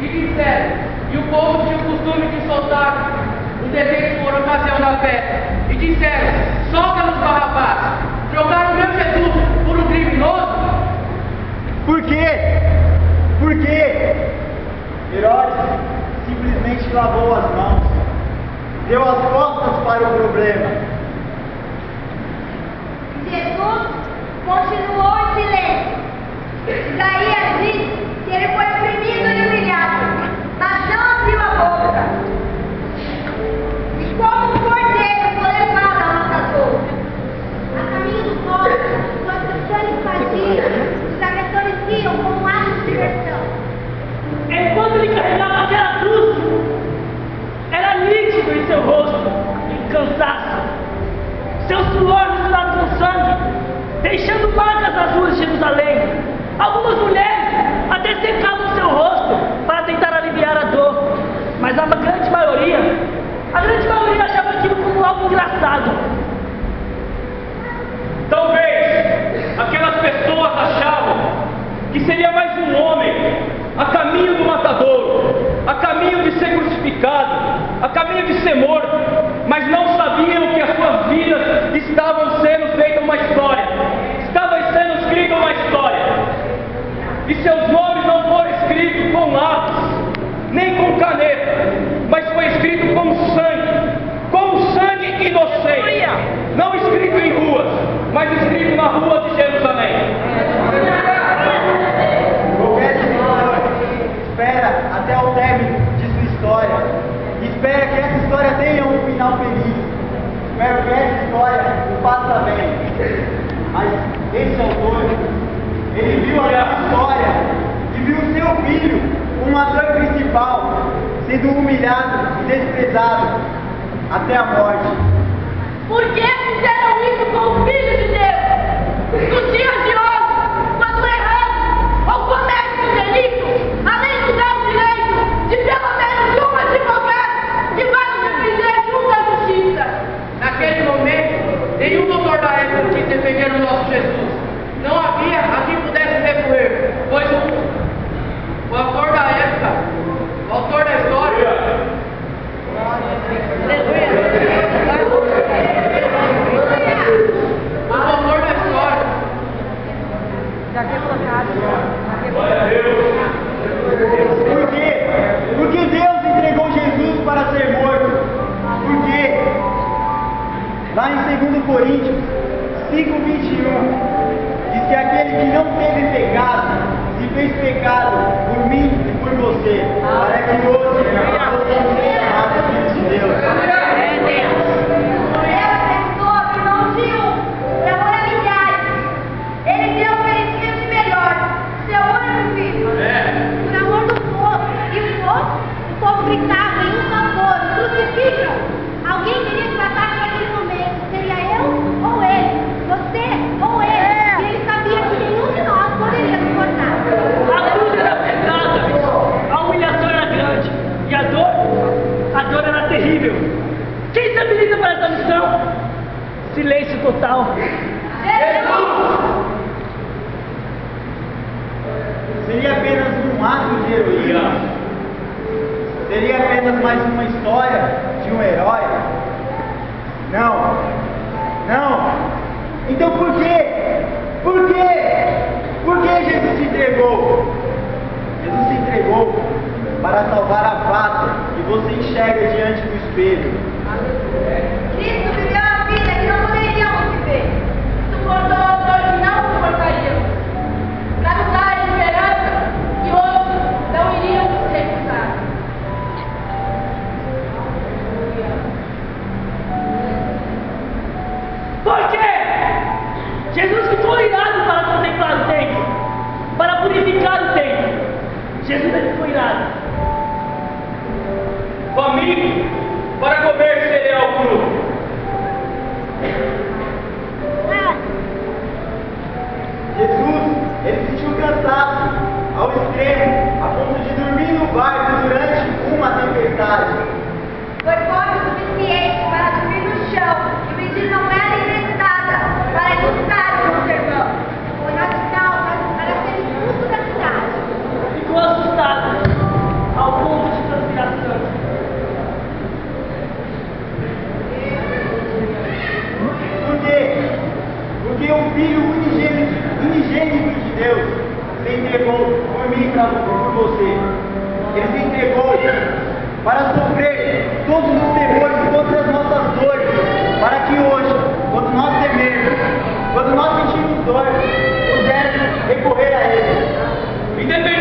E disseram, e o povo tinha o costume de soltar o desejo por ocasião da festa. E disseram, solta-nos Barrabás. Trocaram o meu Jesus por um criminoso? Por quê? Por quê? Herodes simplesmente lavou as mãos, deu as costas para o problema. Jesus continuou em silêncio. Isaías disse que ele foi oprimido e humilhado, mas não abriu a boca. E como um cordeiro foi levado ao matador. A caminho do povo, enquanto sangue fazia, os agressores iam como um ato de diversão. Enquanto ele carregava aquela cruz, era nítido em seu rosto, em cansaço, seu suor misturado com sangue, deixando marcas nas ruas de Jerusalém. Algumas mulheres até secavam seu rosto para tentar aliviar a dor, mas a grande maioria achava aquilo como algo engraçado. Talvez aquelas pessoas achavam que seria mais um homem a caminho do matadouro, a caminho de ser crucificado, a caminho de ser morto, mas não sabiam que as suas vidas estavam sendo feitas uma história, estava sendo escrita uma história, e seus nomes não foram escritos com lápis, nem com caneta, mas foi escrito com sangue inocente, não escrito em ruas, mas escrito na rua de Jerusalém. Espera até o término de sua história. Espera que essa história tenha um final feliz. Espero que essa história o faça bem. Mas esse autor, ele viu a sua história e viu o seu filho, um ator principal, sendo humilhado e desprezado até a morte. Por que fizeram isso com o Filho de Deus? Nos dias de hoje, quando erramos ou cometem um delito, além de dar o direito de pelo menos um advogado que vai nos defender junto à justiça. Naquele momento, nenhum doutor da época quis defender o nosso Jesus. Não havia a quem pudesse recorrer, pois o autor da época, o autor da história, Por quê? Porque Deus entregou Jesus para ser morto. Por quê? Lá em 2 Coríntios 5:21 diz que aquele que não teve pecado se fez pecado por mim e por você, para que hoje possamos ser chamados filhos de Deus. Ele deu o que ele tinha de melhor, seu único filho. Por amor do povo. E o povo gritava em um vapor, crucificam. Alguém teria que matar naquele momento. Seria eu ou ele? Você ou ele? E ele sabia que nenhum de nós poderia suportar. A cruz era pesada, a humilhação era grande, e a dor era terrível. Quem se habilita para essa missão? Silêncio total. Seria apenas um ato de heroísmo? Seria apenas mais uma história de um herói? Não. Não. Então por quê? Por quê? Por que Jesus se entregou? Jesus se entregou para salvar a face que você enxerga diante do espelho. Cristo viveu a vida que não poderíamos viver. Suportou a dor que não suportaríamos. Para nos dar a esperança que hoje não iríamos recusar. Por quê? Jesus ficou irado para contemplar o templo, para purificar o templo. Jesus ficou irado. Faminto para comer cereal cru. Jesus, ele se sentiu cansado ao extremo, a ponto de dormir no barco durante uma tempestade. Foi forte o suficiente para dormir no chão e pedir uma moeda emprestada para ilustrar o seu sermão. Foi no hospital para ser expulso da cidade. Ficou assustado. para sofrer todos os temores, todas as nossas dores, para que hoje, quando nós temermos, quando nós sentimos dor, pudermos recorrer a Ele. Independente